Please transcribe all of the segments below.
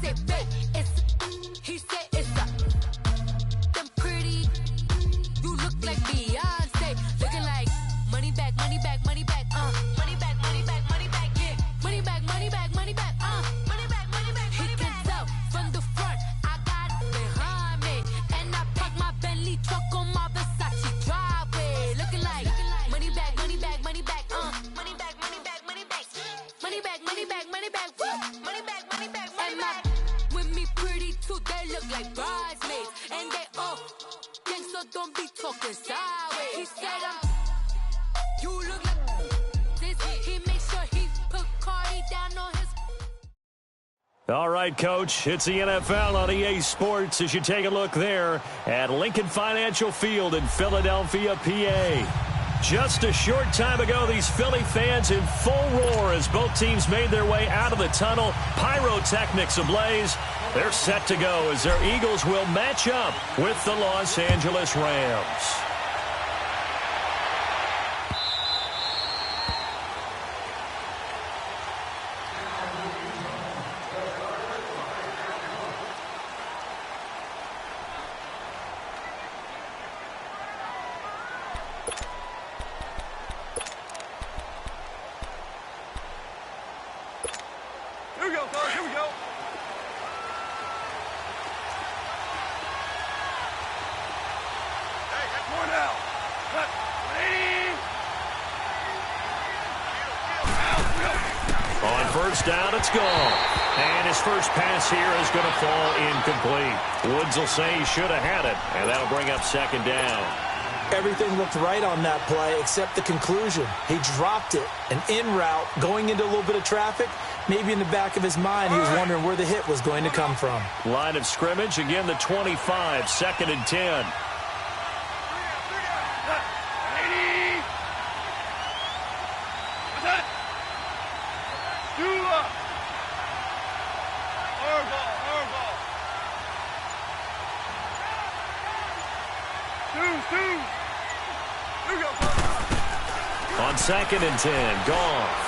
say fake. He said it's a. Them pretty. You look like Beyonce. Looking like money back, money back, money back. Money back, money back, money back. Yeah. Money back, money back, money back. Money back, money back. He can tell from the front. I got it behind me, and I park my Bentley truck on my Versace driveway. Looking like money back, money back, money back. Money back, money back, money back. Money back, money back, money back. Money back, money back, money back. With me pretty too, they look like bridesmaids, and they all gangsta, don't be talking sideways. He said you look like this. He makes sure he put Cardi down on his. All right, Coach, it's the NFL on EA Sports as you take a look there at Lincoln Financial Field in Philadelphia, PA. Just a short time ago, these Philly fans in full roar as both teams made their way out of the tunnel. Pyrotechnics ablaze. They're set to go as their Eagles will match up with the Los Angeles Rams. Here we go. Hey, that's more now. Cut. On first down, it's gone. And his first pass here is going to fall incomplete. Woods will say he should have had it, and that'll bring up second down. Everything looked right on that play except the conclusion. He dropped it, an in route, going into a little bit of traffic. Maybe in the back of his mind, he was wondering where the hit was going to come from. Line of scrimmage, again the 25, second and 10. On second and 10, Goff.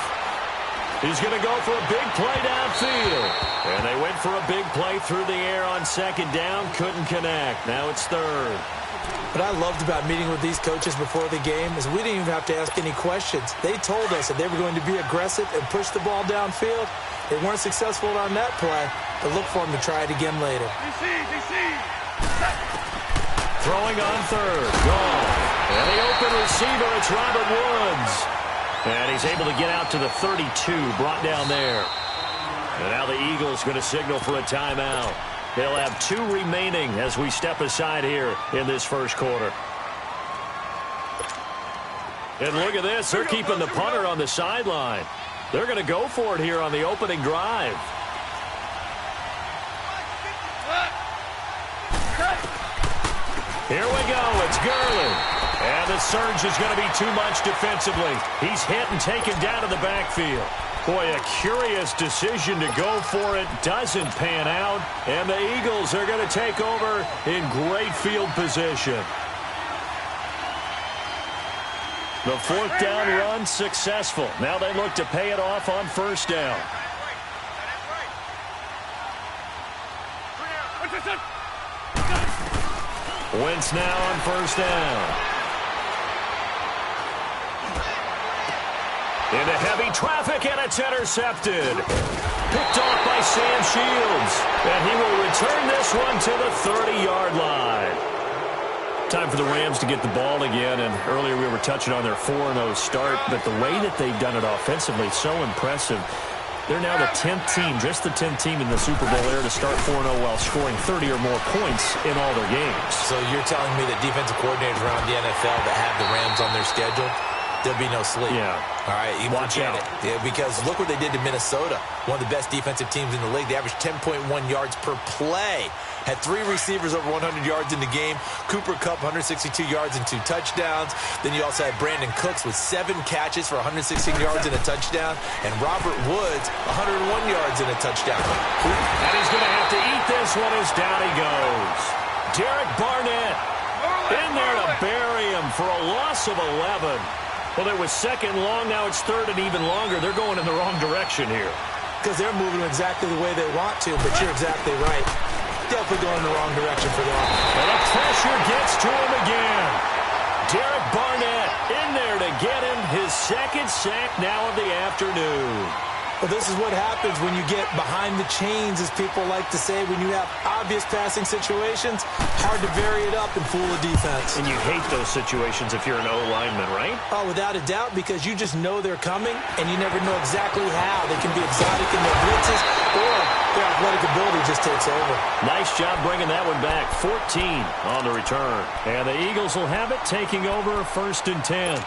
He's going to go for a big play downfield. And they went for a big play through the air on second down. Couldn't connect. Now it's third. What I loved about meeting with these coaches before the game is we didn't even have to ask any questions. They told us that they were going to be aggressive and push the ball downfield. They weren't successful on that play, but look for them to try it again later. Throwing on third. Goff. And the open receiver, it's Robert Woods. And he's able to get out to the 32, brought down there. And now the Eagles going to signal for a timeout. They'll have 2 remaining as we step aside here in this first quarter. And look at this. They're keeping the punter on the sideline. They're going to go for it here on the opening drive. Here we go. It's Gurley. And the surge is going to be too much defensively. He's hit and taken down to the backfield. Boy, a curious decision to go for it. Doesn't pan out. And the Eagles are going to take over in great field position. The fourth down run successful. Now they look to pay it off on first down. Wentz now on first down. Into heavy traffic, and it's intercepted. Picked off by Sam Shields. And he will return this one to the 30-yard line. Time for the Rams to get the ball again. And earlier we were touching on their 4-0 start. But the way that they've done it offensively, so impressive. They're now the 10th team, just the 10th team in the Super Bowl era to start 4-0 while scoring 30 or more points in all their games. So you're telling me that defensive coordinators around the NFL that have the Rams on their schedule, there'll be no sleep. Yeah. All right, you watch out. Yeah, because look what they did to Minnesota, one of the best defensive teams in the league. They averaged 10.1 yards per play. Had 3 receivers over 100 yards in the game. Cooper Kupp, 162 yards and 2 touchdowns. Then you also had Brandon Cooks with 7 catches for 116 yards and a touchdown. And Robert Woods, 101 yards and a touchdown. And he's going to have to eat this one as down he goes. Derek Barnett in there to bury him for a loss of 11. Well, it was second long. Now it's third and even longer. They're going in the wrong direction here. because they're moving exactly the way they want to, but you're exactly right. Definitely going in the wrong direction for them. And the pressure gets to him again. Derek Barnett in there to get him his second sack now of the afternoon. Well, this is what happens when you get behind the chains, as people like to say. When you have obvious passing situations, hard to vary it up and fool a defense. And you hate those situations if you're an O-lineman, right? Oh, without a doubt, because you just know they're coming, and you never know exactly how. They can be exotic in their blitzes, or their athletic ability just takes over. Nice job bringing that one back. 14 on the return. And the Eagles will have it, taking over 1st and 10.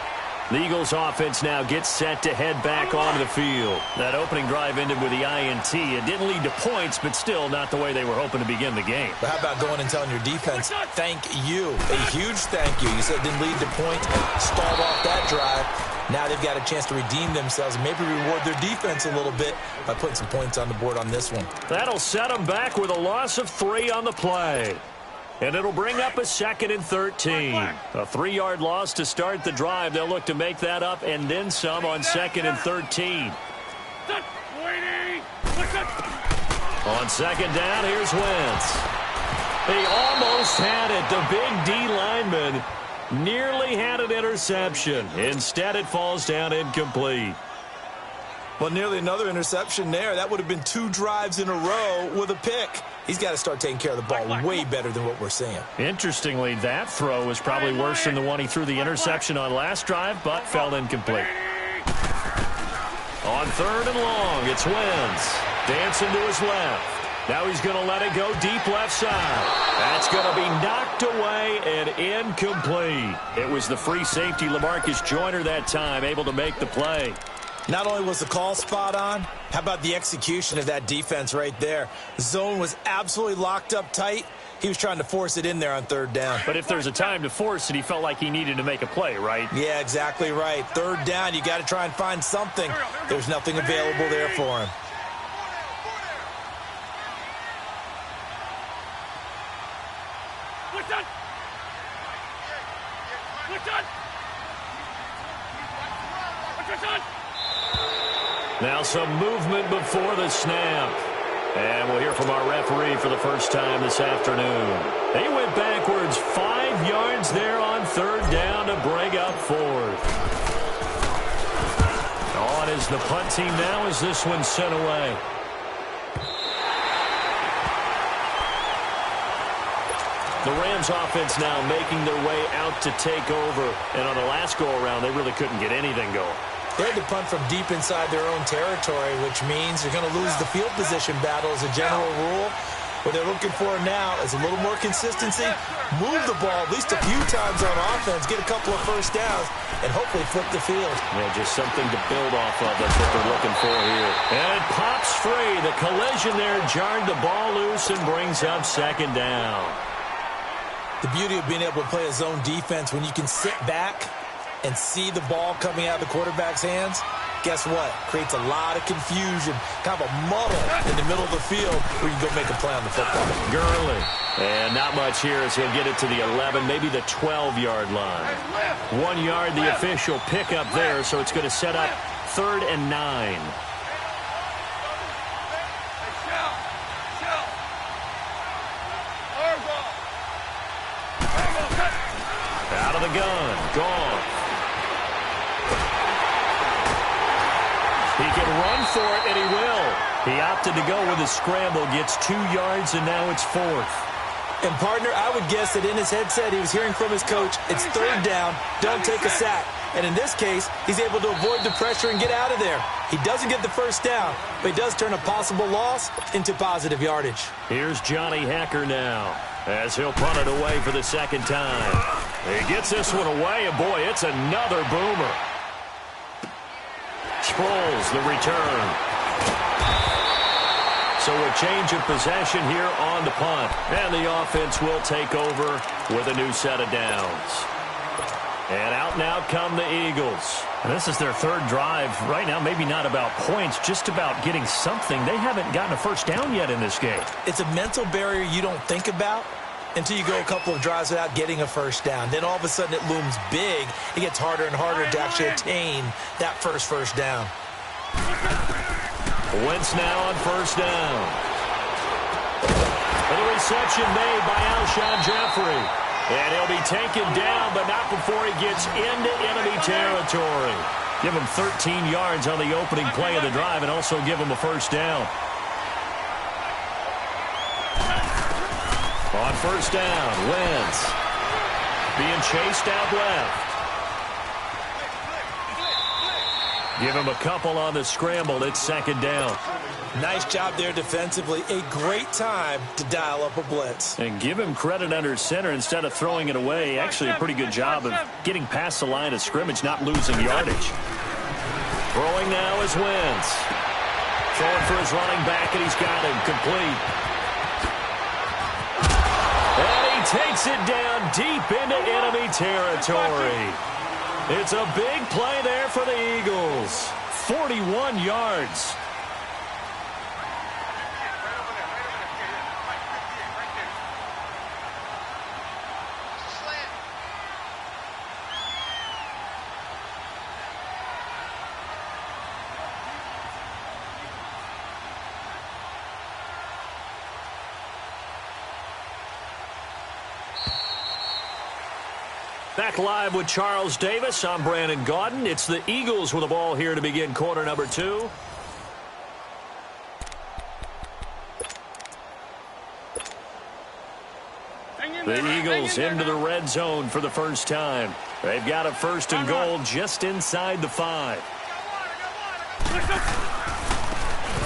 The Eagles offense now gets set to head back onto the field. That opening drive ended with the INT. It didn't lead to points, but still not the way they were hoping to begin the game. But how about going and telling your defense, thank you, a huge thank you. You said it didn't lead to points, stalled off that drive. Now they've got a chance to redeem themselves and maybe reward their defense a little bit by putting some points on the board on this one. That'll set them back with a loss of 3 on the play. And it'll bring up a 2nd and 13. A 3-yard loss to start the drive. They'll look to make that up and then some on 2nd and 13. On 2nd down, here's Wentz. He almost had it. The big D lineman nearly had an interception. Instead, it falls down incomplete. Well, nearly another interception there. That would have been 2 drives in a row with a pick. He's got to start taking care of the ball way better than what we're seeing. Interestingly, that throw was probably worse than the one he threw the interception on last drive, but fell incomplete. On 3rd and long, it's Wentz. Dancing to his left. Now he's going to let it go deep left side. That's going to be knocked away and incomplete. It was the free safety, LaMarcus Joyner, that time, able to make the play. Not only was the call spot on, how about the execution of that defense right there? The zone was absolutely locked up tight. He was trying to force it in there on 3rd down. But if there's a time to force it, he felt like he needed to make a play, right? Yeah, exactly right. 3rd down, you got to try and find something. There's nothing available there for him. Now some movement before the snap. And we'll hear from our referee for the first time this afternoon. He went backwards 5 yards there on 3rd down to bring up 4th. On is the punt team now as this one's sent away. The Rams offense now making their way out to take over. And on the last go-around, they really couldn't get anything going. They had to punt from deep inside their own territory, which means you're going to lose the field position battle as a general rule. What they're looking for now is a little more consistency, move the ball at least a few times on offense, get a couple of first downs, and hopefully flip the field. Yeah, just something to build off of. That's what they're looking for here. And it pops free. The collision there jarred the ball loose and brings up 2nd down. The beauty of being able to play a zone defense when you can sit back and see the ball coming out of the quarterback's hands, guess what? Creates a lot of confusion, kind of a muddle in the middle of the field where you can go make a play on the football. Gurley. And not much here as he'll get it to the 11, maybe the 12-yard line. 1 yard, the official pickup there, so it's going to set up 3rd and 9. Out of the gun. Gone. He can run for it, and he will. He opted to go with a scramble, gets 2 yards, and now it's 4th. And, partner, I would guess that in his headset he was hearing from his coach, it's 3rd down, don't take a sack. And in this case, he's able to avoid the pressure and get out of there. He doesn't get the first down, but he does turn a possible loss into positive yardage. Here's Johnny Hacker now as he'll punt it away for the 2nd time. He gets this one away, and, boy, it's another boomer. Sproles, the return. So a change of possession here on the punt. And the offense will take over with a new set of downs. And out now come the Eagles. And this is their 3rd drive. Right now, maybe not about points, just about getting something. They haven't gotten a first down yet in this game. It's a mental barrier you don't think about until you go a couple of drives without getting a first down. Then all of a sudden it looms big. It gets harder and harder to actually attain that first down. Wentz now on first down. And the reception made by Alshon Jeffrey. And he'll be taken down, but not before he gets into enemy territory. Give him 13 yards on the opening play of the drive and also give him a first down. On first down, Wentz being chased out left. Give him a couple on the scramble. It's second down. Nice job there defensively. A great time to dial up a blitz. And give him credit under center instead of throwing it away. Actually a pretty good job of getting past the line of scrimmage, not losing yardage. Throwing now is Wentz. Throwing for his running back, and he's got him complete. And he takes it down deep into enemy territory. It's a big play there for the Eagles. 41 yards. Back live with Charles Davis. I'm Brandon Gaudin. It's the Eagles with the ball here to begin quarter number 2. The Eagles into the red zone for the first time. They've got a first and goal just inside the 5.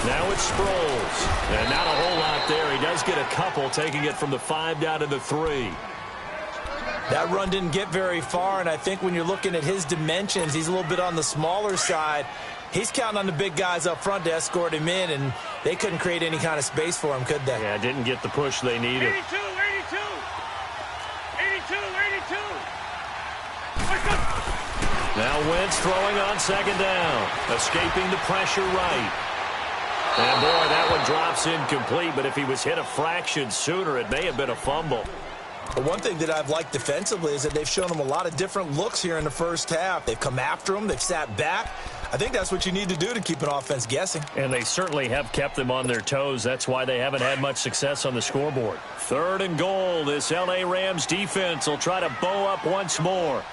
Now it's Sproles. And not a whole lot there. He does get a couple, taking it from the 5 down to the 3. That run didn't get very far, and I think when you're looking at his dimensions, he's a little bit on the smaller side. He's counting on the big guys up front to escort him in, and they couldn't create any kind of space for him, could they? Yeah, didn't get the push they needed. 82. Now Wentz throwing on second down, escaping the pressure right. And boy, that one drops incomplete, but if he was hit a fraction sooner, it may have been a fumble. The one thing that I've liked defensively is that they've shown him a lot of different looks here in the first half. They've come after him. They've sat back. I think that's what you need to do to keep an offense guessing. And they certainly have kept them on their toes. That's why they haven't had much success on the scoreboard. Third and goal. This L.A. Rams defense will try to bow up once more.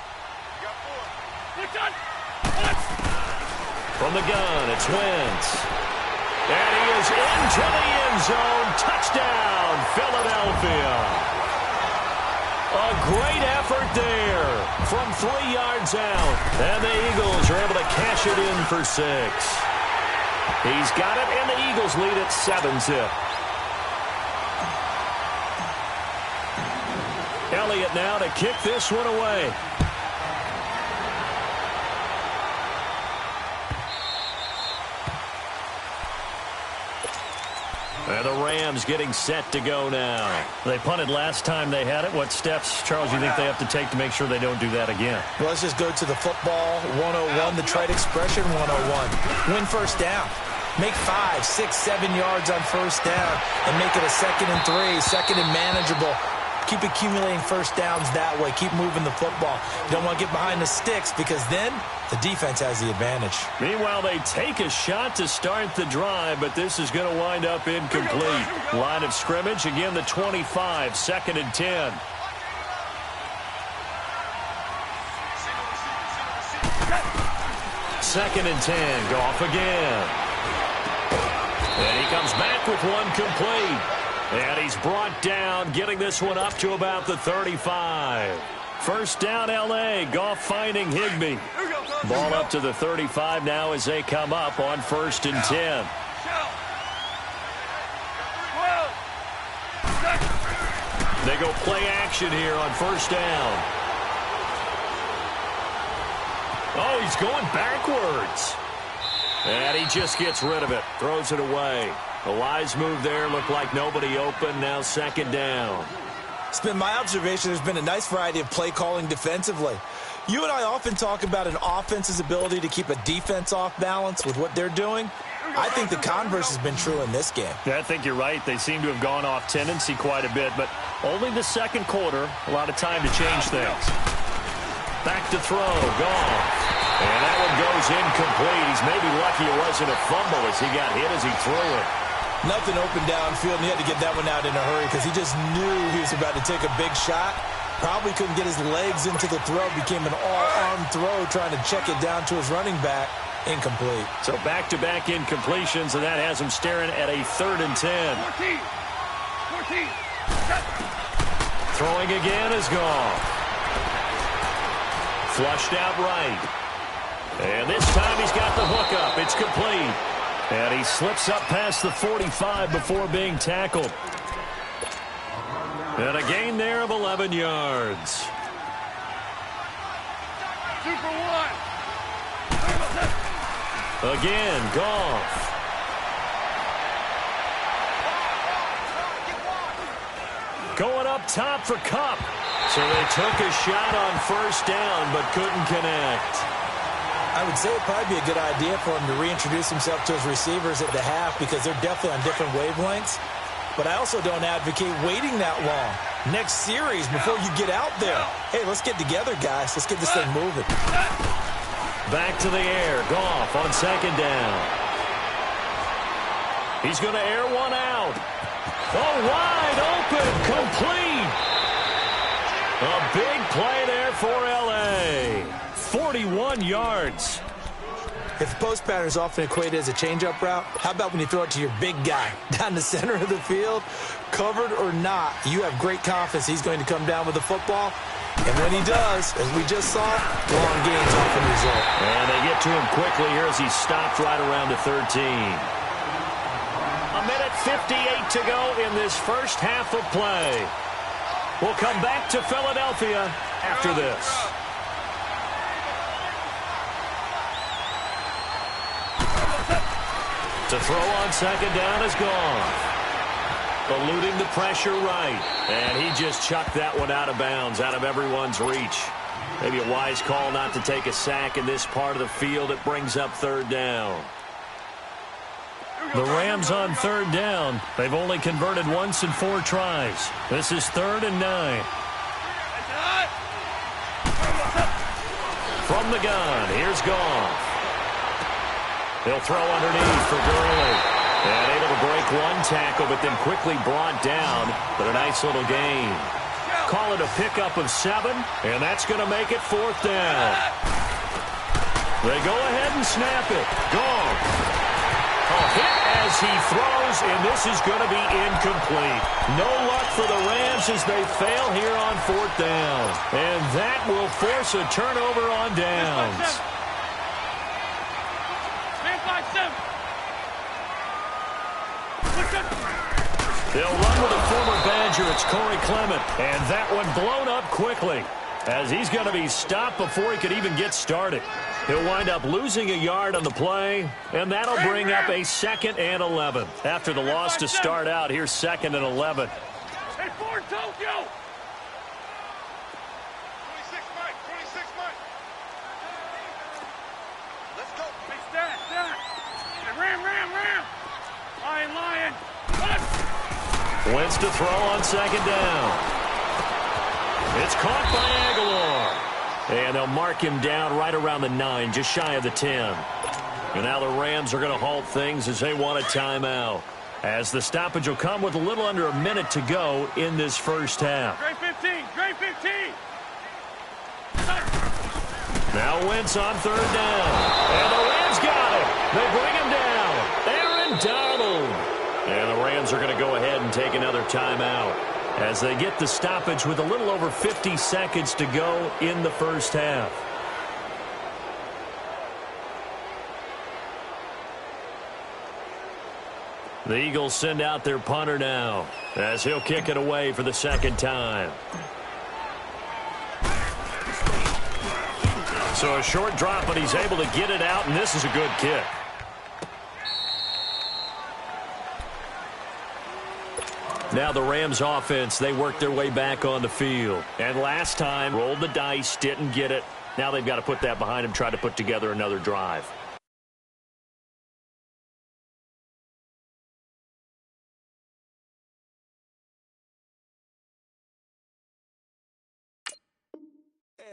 From the gun, it's Wentz. And he is into the end zone. Touchdown, Philadelphia. A great effort there from 3 yards out. And the Eagles are able to cash it in for 6. He's got it, and the Eagles lead at 7-zip. Elliott now to kick this one away. And the Rams getting set to go now. They punted last time they had it. What steps, Charles, you think they have to take to make sure they don't do that again? Well, let's just go to the football 101, the trite expression 101. Win first down. Make 5, 6, 7 yards on first down and make it a 2nd and 3, second and manageable. Keep accumulating first downs that way. Keep moving the football. You don't want to get behind the sticks because then the defense has the advantage. Meanwhile, they take a shot to start the drive, but this is going to wind up incomplete. Line of scrimmage, again the 25, 2nd and 10. Second and 10, Goff again. And he comes back with one complete. And he's brought down, getting this one up to about the 35. First down, L.A. Goff finding Higbee. Ball up to the 35 now as they come up on 1st and 10. They go play action here on first down. Oh, he's going backwards. And he just gets rid of it, throws it away. A wise move there, looked like nobody open, now 2nd down. It's been my observation there's been a nice variety of play calling defensively. You and I often talk about an offense's ability to keep a defense off balance with what they're doing. I think the converse has been true in this game. Yeah, I think you're right. They seem to have gone off tendency quite a bit, but only the second quarter, a lot of time to change things. Back to throw, Goff. And that one goes incomplete. He's maybe lucky it wasn't a fumble as he got hit as he threw it. Nothing open downfield, and he had to get that one out in a hurry because he just knew he was about to take a big shot. Probably couldn't get his legs into the throw. Became an all-arm throw trying to check it down to his running back. Incomplete. So back-to-back incompletions, and that has him staring at a 3rd and 10. 14. Throwing again is gone. Flushed out right. And this time he's got the hook up. It's complete. And he slips up past the 45 before being tackled. And a gain there of 11 yards. 2 for 1. Again, Goff. Going up top for Kupp. So they took a shot on 1st down, but couldn't connect. I would say it'd probably be a good idea for him to reintroduce himself to his receivers at the half because they're definitely on different wavelengths. But I also don't advocate waiting that long. Next series, before you get out there, hey, let's get together, guys. Let's get this thing moving. Back to the air. Goff on 2nd down. He's going to air one out. Oh, wide open. Complete. A big play there for L.A. 41 yards. If the post pattern is often equated as a change-up route, how about when you throw it to your big guy down the center of the field? Covered or not, you have great confidence he's going to come down with the football. And when he does, as we just saw, long gains often result. And they get to him quickly here as he stopped right around the 13. A minute 58 to go in this first half of play. We'll come back to Philadelphia after this. To throw on 2nd down is gone. Eluding the pressure right. And he just chucked that one out of bounds, out of everyone's reach. Maybe a wise call not to take a sack in this part of the field. It brings up 3rd down. The Rams on 3rd down. They've only converted once in 4 tries. This is 3rd and 9. From the gun, here's Goff. He'll throw underneath for Gurley. And able to break one tackle, but then quickly brought down. But a nice little gain. Call it a pickup of 7, and that's going to make it 4th down. They go ahead and snap it. Goff. A hit as he throws, and this is going to be incomplete. No luck for the Rams as they fail here on 4th down. And that will force a turnover on downs. They'll run with a former Badger. It's Corey Clement. And that one blown up quickly as he's going to be stopped before he could even get started. He'll wind up losing a yard on the play, and that'll bring up a 2nd and 11. After the loss to start out, here's 2nd and 11. Hey, Ford, Tokyo! 26 Mike, 26 Mike. Let's go. Hey, stat. Hey, ram. Lion. Wentz to throw on 2nd down. It's caught by Aguilar. And they'll mark him down right around the 9, just shy of the 10. And now the Rams are going to halt things as they want a timeout. As the stoppage will come with a little under a minute to go in this first half. Great 15. Now Wentz on 3rd down. And the Rams got it. They bring him down. Aaron Donald. And the Rams are going to go ahead and take another timeout as they get the stoppage with a little over 50 seconds to go in the first half. The Eagles send out their punter now as he'll kick it away for the 2nd time. So a short drop, but he's able to get it out, and this is a good kick. Now the Rams offense, they work their way back on the field. And last time, rolled the dice, didn't get it. Now they've got to put that behind them, try to put together another drive.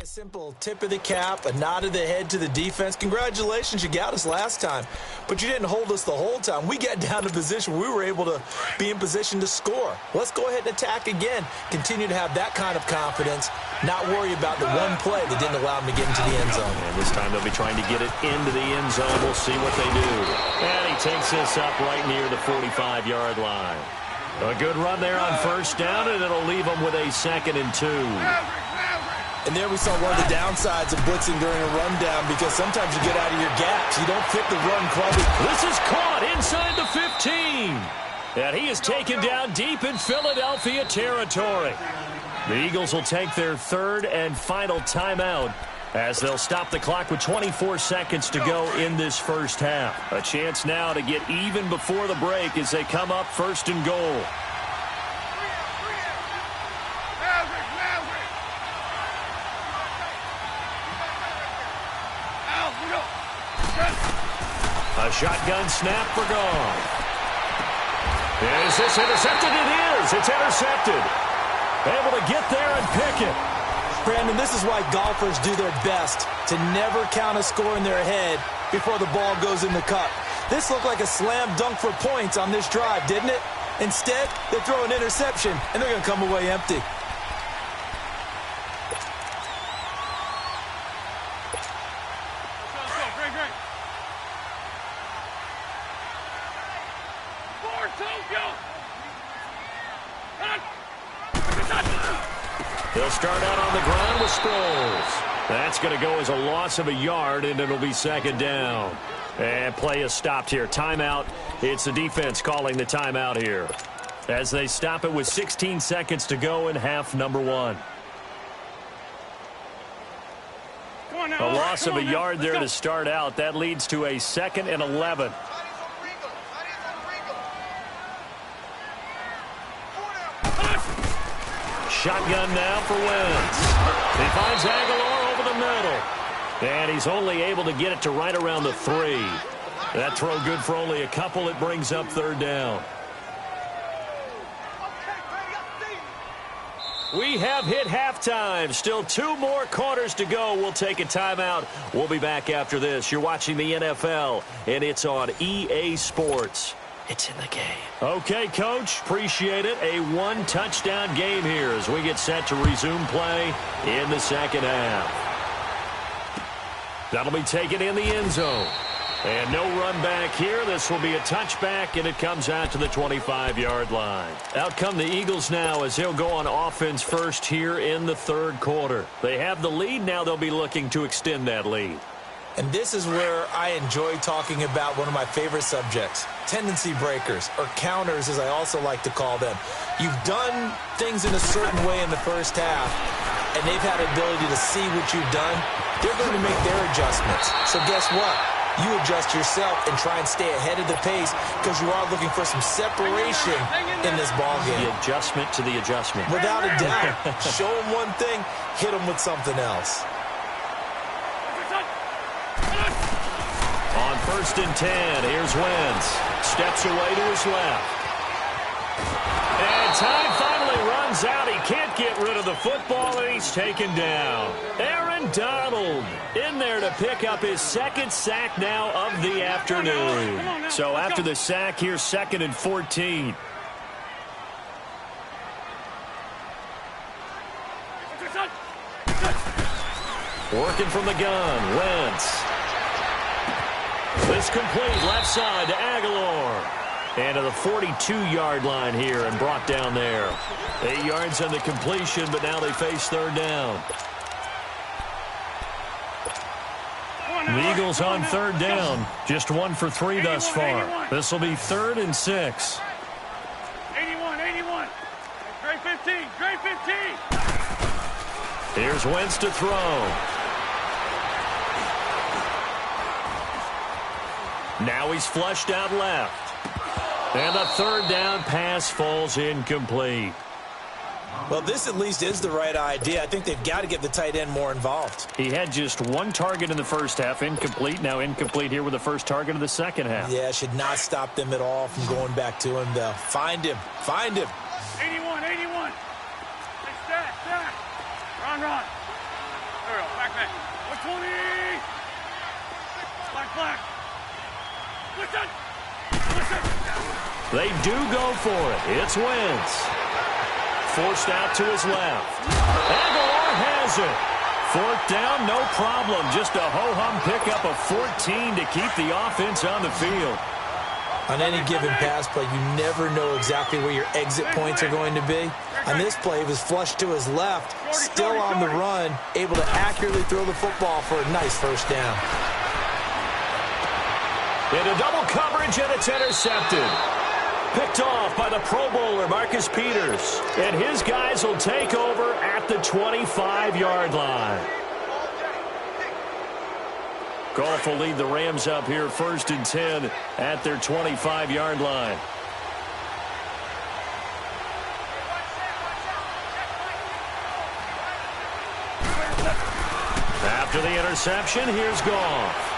A simple tip of the cap, a nod of the head to the defense. Congratulations, you got us last time. But you didn't hold us the whole time. We got down to position where we were able to be in position to score. Let's go ahead and attack again. Continue to have that kind of confidence, not worry about the one play that didn't allow them to get into the end zone. And this time they'll be trying to get it into the end zone. We'll see what they do. And he takes this up right near the 45-yard line. A good run there on first down, and it'll leave them with a 2nd and 2. And there we saw one of the downsides of blitzing during a rundown, because sometimes you get out of your gaps. You don't fit the run quite. This is caught inside the 15. And he is taken down deep in Philadelphia territory. The Eagles will take their 3rd and final timeout as they'll stop the clock with 24 seconds to go in this first half. A chance now to get even before the break as they come up 1st and goal. A shotgun snap for Goff. Is this intercepted? It is. It's intercepted. Able to get there and pick it. Brandon, this is why golfers do their best to never count a score in their head before the ball goes in the cup. This looked like a slam dunk for points on this drive, didn't it? Instead, they throw an interception, and they're going to come away empty. They'll start out on the ground with Sproles. That's going to go as a loss of a yard, and it'll be 2nd down. And play is stopped here. Timeout. It's the defense calling the timeout here as they stop it with 16 seconds to go in half number 1. A loss of a yard there to start out. That leads to a 2nd and 11. Shotgun now for Wentz. He finds Aguilar over the middle. And he's only able to get it to right around the 3. That throw good for only a couple. It brings up 3rd down. We have hit halftime. Still 2 more quarters to go. We'll take a timeout. We'll be back after this. You're watching the NFL, and it's on EA Sports. It's in the game. Okay, Coach. Appreciate it. A 1-touchdown game here as we get set to resume play in the 2nd half. That'll be taken in the end zone. And no run back here. This will be a touchback, and it comes out to the 25-yard line. Out come the Eagles now as they'll go on offense first here in the 3rd quarter. They have the lead. Now they'll be looking to extend that lead. And this is where I enjoy talking about one of my favorite subjects, tendency breakers, or counters as I also like to call them. You've done things in a certain way in the first half, and they've had the ability to see what you've done. They're going to make their adjustments. So guess what? You adjust yourself and try and stay ahead of the pace because you are looking for some separation in this ballgame. The adjustment to the adjustment. Without a doubt. Show them one thing, hit them with something else. On 1st and 10, here's Wentz. Steps away to his left. And time finally runs out. He can't get rid of the football, and he's taken down. Aaron Donald in there to pick up his 2nd sack now of the afternoon. So after the sack, here's 2nd and 14. Working from the gun, Wentz. This complete left side to Aguilar. And to the 42-yard line here and brought down there. 8 yards on the completion, but now they face 3rd down. The Eagles on 3rd down. Just 1 for 3 thus far. This will be 3rd and 6. 81. Great 15. Great 15. Here's Wentz to throw. Now he's flushed out left. And the 3rd down pass falls incomplete. Well, this at least is the right idea. I think they've got to get the tight end more involved. He had just 1 target in the first half, incomplete. Now incomplete here with the first target of the 2nd half. Yeah, should not stop them at all from going back to him, though. Find him. 81. Hey, stack. Run. There we go. Back. 120. Black. Listen. They do go for it. It's Wentz. Forced out to his left. Aguilar has it. Fourth down, no problem. Just a ho-hum pickup of 14 to keep the offense on the field. On any given pass play, you never know exactly where your exit points are going to be. On this play, he was flushed to his left, still on the run, able to accurately throw the football for a nice first down. Into double coverage, and it's intercepted. Picked off by the Pro Bowler, Marcus Peters. And his guys will take over at the 25-yard line. Goff will lead the Rams up here 1st and 10 at their 25-yard line. After the interception, here's Goff.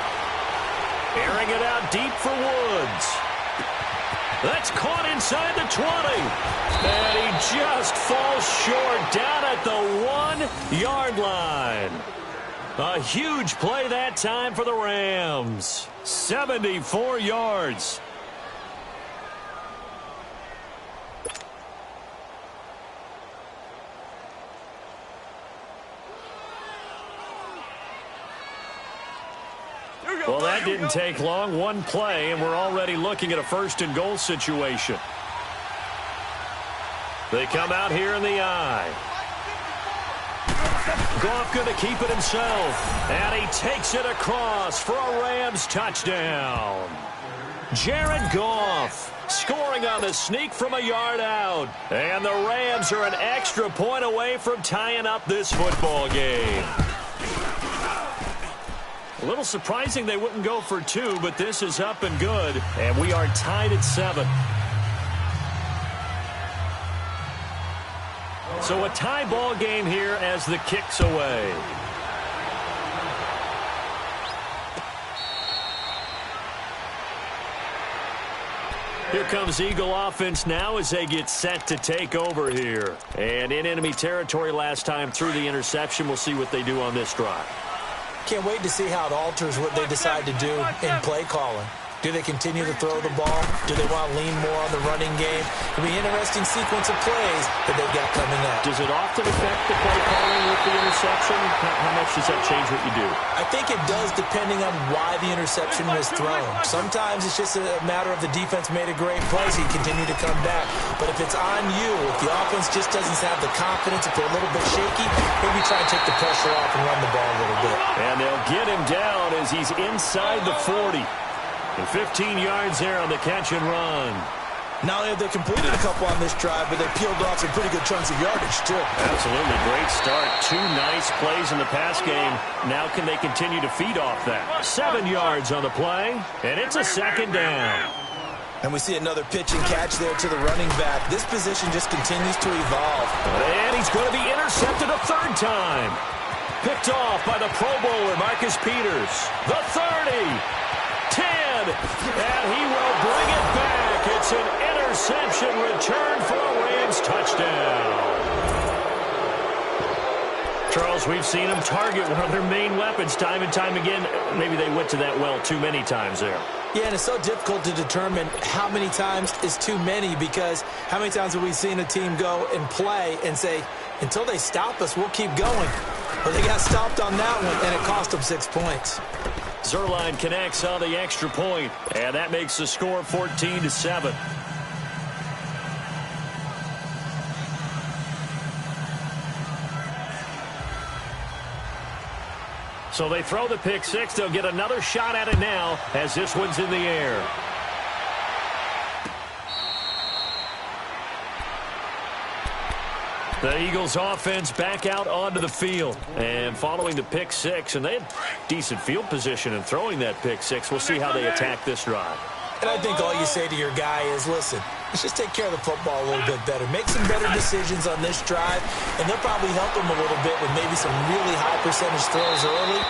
Airing it out deep for Woods. That's caught inside the 20. And he just falls short down at the 1-yard line. A huge play that time for the Rams. 74 yards. Well, that didn't take long. One play, and we're already looking at a 1st and goal situation. They come out here in the eye. Goff going to keep it himself. And he takes it across for a Rams touchdown. Jared Goff scoring on the sneak from a yard out. And the Rams are an extra point away from tying up this football game. A little surprising they wouldn't go for 2, but this is up and good. And we are tied at 7. So a tie ball game here as the kick's away. Here comes Eagle offense now as they get set to take over here. And in enemy territory last time through the interception. We'll see what they do on this drive. Can't wait to see how it alters what they decide to do in play calling. Do they continue to throw the ball? Do they want to lean more on the running game? It'll be an interesting sequence of plays that they've got coming up. Does it often affect the play calling with the interception? How much does that change what you do? I think it does depending on why the interception was thrown. Sometimes it's just a matter of the defense made a great play, so you continue to come back. But if it's on you, if the offense just doesn't have the confidence, if they're a little bit shaky, maybe try and take the pressure off and run the ball a little bit. And they'll get him down as he's inside the 40. And 15 yards there on the catch and run. Not only have they completed a couple on this drive, but they peeled off some pretty good chunks of yardage, too. Absolutely. Great start. 2 nice plays in the pass game. Now can they continue to feed off that? 7 yards on the play, and it's a 2nd down. And we see another pitch and catch there to the running back. This position just continues to evolve. And he's going to be intercepted a 3rd time. Picked off by the Pro Bowler, Marcus Peters. The 30. 10, and he will bring it back. It's an interception return for a Rams touchdown. Charles, we've seen them target one of their main weapons time and time again. Maybe they went to that well too many times there. Yeah, and it's so difficult to determine how many times is too many, because how many times have we seen a team go and play and say, until they stop us, we'll keep going. Well, they got stopped on that one, and it cost them 6 points. Zerline connects on the extra point, and that makes the score 14-7. So they throw the pick 6. They'll get another shot at it now as this one's in the air. The Eagles offense back out onto the field. And following the pick 6, and they had decent field position in throwing that pick 6. We'll see how they attack this drive. And I think all you say to your guy is, listen, let's just take care of the football a little bit better. Make some better decisions on this drive, and they'll probably help him a little bit with maybe some really high percentage throws early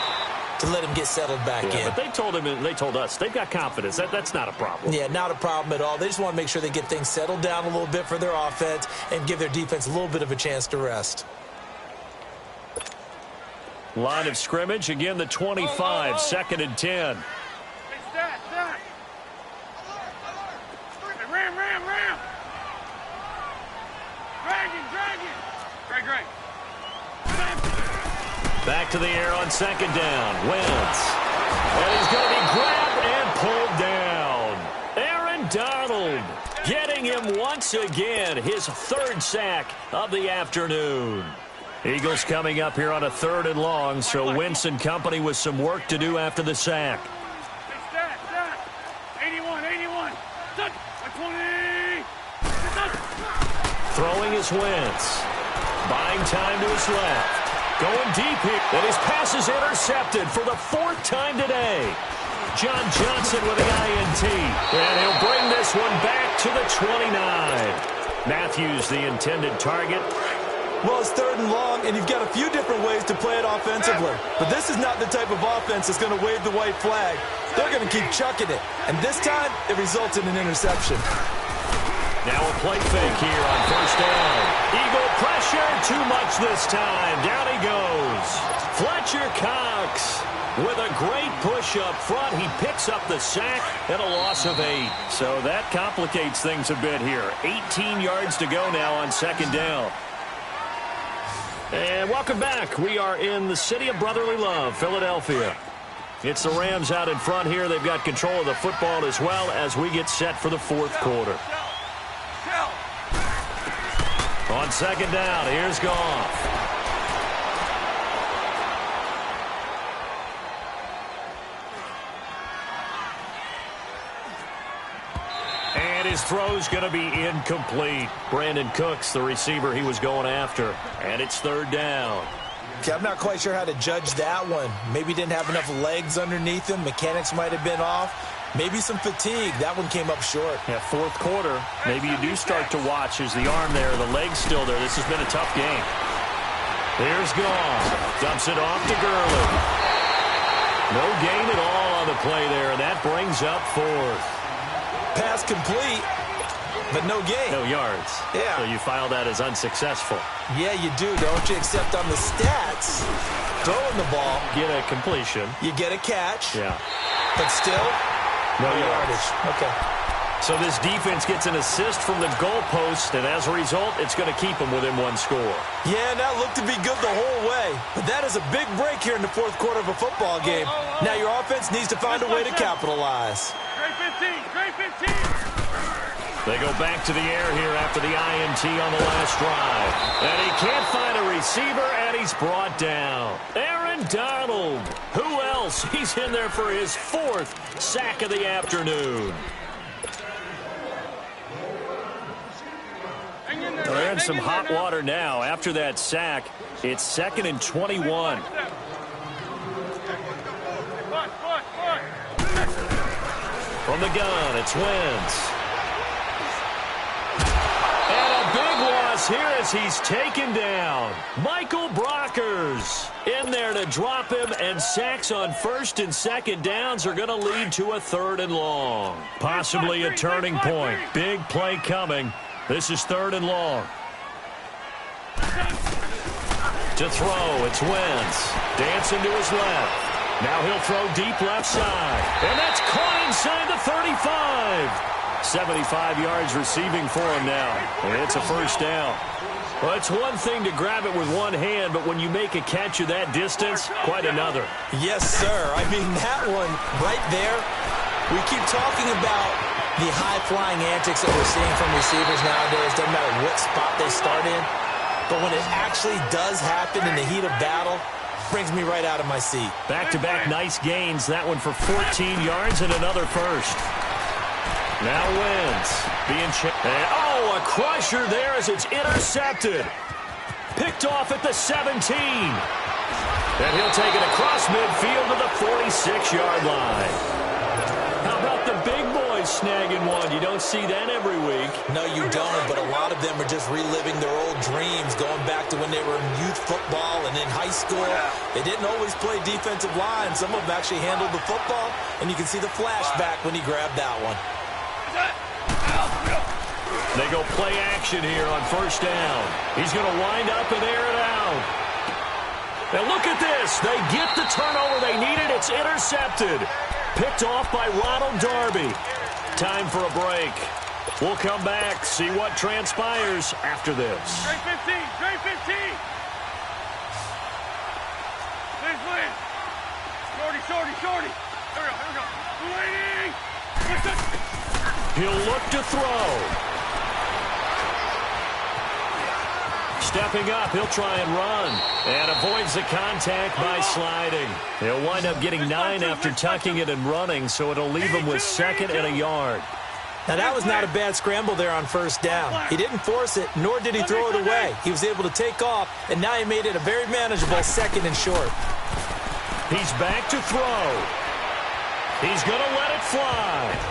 to let him get settled back in. But they told him, and they told us, they've got confidence. That's not a problem. Yeah, not a problem at all. They just want to make sure they get things settled down a little bit for their offense and give their defense a little bit of a chance to rest. Line of scrimmage, again the 25, 2nd and 10. Hey, stat. Hey, ram. Dragon. Great. Back to the air on 2nd down. Wentz. And he's going to be grabbed and pulled down. Aaron Donald getting him once again, his 3rd sack of the afternoon. Eagles coming up here on a 3rd and long, so Wentz and company with some work to do after the sack. Hey, stat. 81. Touch. 20. Throwing is Wentz. Buying time to his left. Going deep here. And his pass is intercepted for the 4th time today. John Johnson with the INT. And he'll bring this one back to the 29. Matthews, the intended target. Well, it's 3rd and long, and you've got a few different ways to play it offensively. But this is not the type of offense that's going to wave the white flag. They're going to keep chucking it. And this time, it results in an interception. Now a play fake here on 1st down. Eagle pressure, too much this time. Down he goes. Fletcher Cox with a great push up front. He picks up the sack and a loss of 8. So that complicates things a bit here. 18 yards to go now on 2nd down. And welcome back. We are in the city of brotherly love, Philadelphia. It's the Rams out in front here. They've got control of the football as well as we get set for the 4th quarter. On 2nd down, here's Goff. And his throw's going to be incomplete. Brandon Cooks, the receiver he was going after. And it's 3rd down. Okay, I'm not quite sure how to judge that one. Maybe didn't have enough legs underneath him. Mechanics might have been off. Maybe some fatigue. That one came up short. Yeah, 4th quarter. Maybe you do start to watch as the arm there, the leg's still there. This has been a tough game. Here's Goff. Dumps it off to Gurley. No gain at all on the play there, and that brings up 4th. Pass complete, but no gain. No yards. Yeah. So you file that as unsuccessful. Yeah, you do, don't you? Except on the stats, throwing the ball, Get a completion. you get a catch, Yeah. but still, No no yards. yardage. Okay. So this defense gets an assist from the goalpost, and as a result, it's going to keep them within 1 score. Yeah, and that looked to be good the whole way. But that is a big break here in the 4th quarter of a football game. Now your offense needs to find a way to capitalize. Great 15. They go back to the air here after the INT on the last drive. And he can't find a receiver, and he's brought down. Aaron Donald. Who else? He's in there for his 4th sack of the afternoon. They're in some hot water now. After that sack, it's 2nd and 21. From the gun, it's Wentz. And a big loss here as he's taken down. Michael Brockers in there to drop him, and sacks on 1st and 2nd downs are going to lead to a 3rd and long. Possibly a turning point. Big play coming. This is 3rd and long. To throw, it's Wentz. Dancing to his left. Now he'll throw deep left side. And that's caught inside the 35. 75 yards receiving for him now. And it's a 1st down. Well, it's one thing to grab it with one hand, but when you make a catch of that distance, quite another. Yes, sir. I mean, that one right there, we keep talking about the high-flying antics that we're seeing from receivers nowadays. Doesn't matter what spot they start in. But when it actually does happen in the heat of battle, brings me right out of my seat. Back-to-back nice gains. That one for 14 yards and another 1st. Now Wentz being checked. Oh, a crusher there as it's intercepted. Picked off at the 17. And he'll take it across midfield to the 46-yard line. How about the big boys snagging one? You don't see that every week. No, you don't, but a lot of them are just reliving their old dreams, going back to when they were in youth football and in high school. They didn't always play defensive line. Some of them actually handled the football, and you can see the flashback when he grabbed that one. They go play action here on 1st down. He's going to wind up and air it out. And look at this. They get the turnover they needed. It's intercepted. Picked off by Ronald Darby. Time for a break. We'll come back, see what transpires after this. Straight 15, straight 15. Please, please. Shorty, shorty, shorty. Here we go, here we go. Waiting. He'll look to throw. Stepping up, he'll try and run. And avoids the contact by sliding. He'll wind up getting 9 after tucking it and running, so it'll leave him with 2nd and a yard. Now, that was not a bad scramble there on first down. He didn't force it, nor did he throw it away. He was able to take off, and now he made it a very manageable 2nd and short. He's back to throw. He's going to let it fly.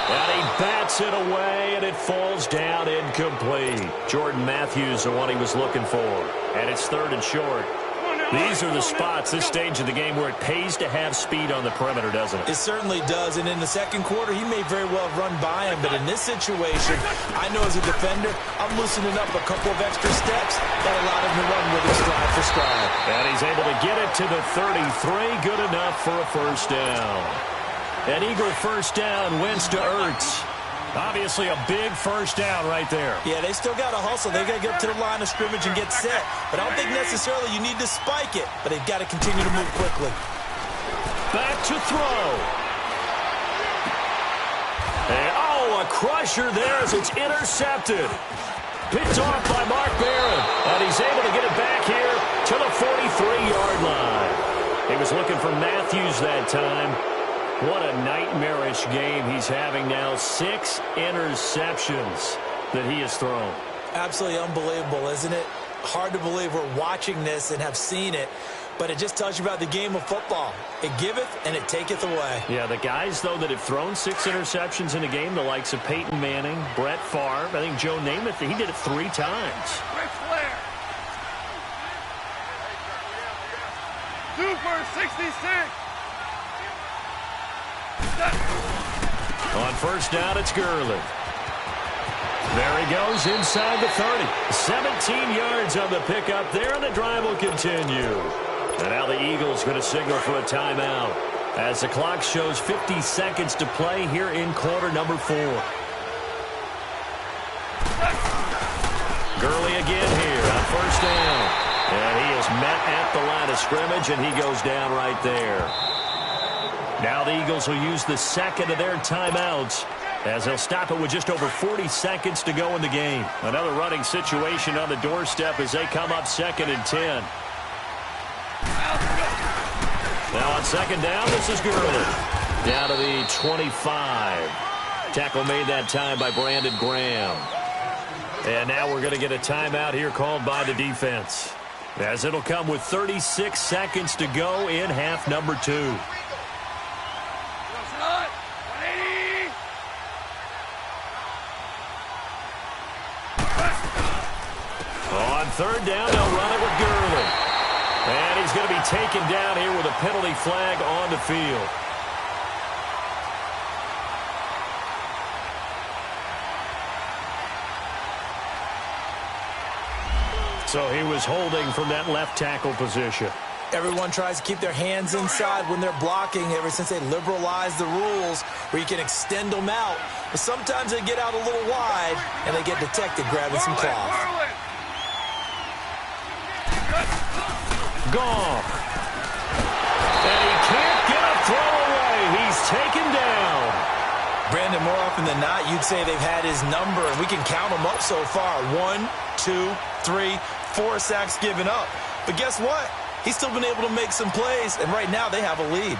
And he bats it away, and it falls down incomplete. Jordan Matthews, the one he was looking for. And it's 3rd and short. These are the spots, this stage of the game, where it pays to have speed on the perimeter, doesn't it? It certainly does, and in the second quarter, he may very well run by him, but in this situation, I know as a defender, I'm loosening up a couple of extra steps that allowed him to run with it stride for stride. And he's able to get it to the 33, good enough for a first down. An Eagle first down, Wentz to Ertz. Obviously a big first down right there. Yeah, they still got to hustle. They got to get up to the line of scrimmage and get set. But I don't think necessarily you need to spike it, but they've got to continue to move quickly. Back to throw. And, oh, a crusher there as it's intercepted. Picked off by Mark Barron. And he's able to get it back here to the 43-yard line. He was looking for Matthews that time. What a nightmarish game he's having now. 6 interceptions that he has thrown. Absolutely unbelievable, isn't it? Hard to believe we're watching this and have seen it, but it just tells you about the game of football. It giveth and it taketh away. Yeah, the guys, though, that have thrown 6 interceptions in a game, the likes of Peyton Manning, Brett Favre, I think Joe Namath, he did it 3 times. Ric Flair. 2 for 66. On first down, it's Gurley. There he goes inside the 30. 17 yards on the pickup there, and the drive will continue. And now the Eagles going to signal for a timeout as the clock shows 50 seconds to play here in quarter number 4. Gurley again here on first down. And he is met at the line of scrimmage, and he goes down right there. Now the Eagles will use the second of their timeouts as they'll stop it with just over 40 seconds to go in the game. Another running situation on the doorstep as they come up 2nd and 10. Now on second down, this is Gurley. Down to the 25. Tackle made that time by Brandon Graham. And now we're going to get a timeout here called by the defense, as it'll come with 36 seconds to go in half number 2. On third down, they'll run it with Gurley. And he's going to be taken down here with a penalty flag on the field. So he was holding from that left tackle position. Everyone tries to keep their hands inside when they're blocking ever since they liberalized the rules where you can extend them out. But sometimes they get out a little wide and they get detected grabbing some cloth. Gone. And he can't get a throw away. He's taken down. Brandon, more often than not, you'd say they've had his number, and we can count them up so far. 1, 2, 3, 4 sacks given up. But guess what? He's still been able to make some plays, and right now they have a lead.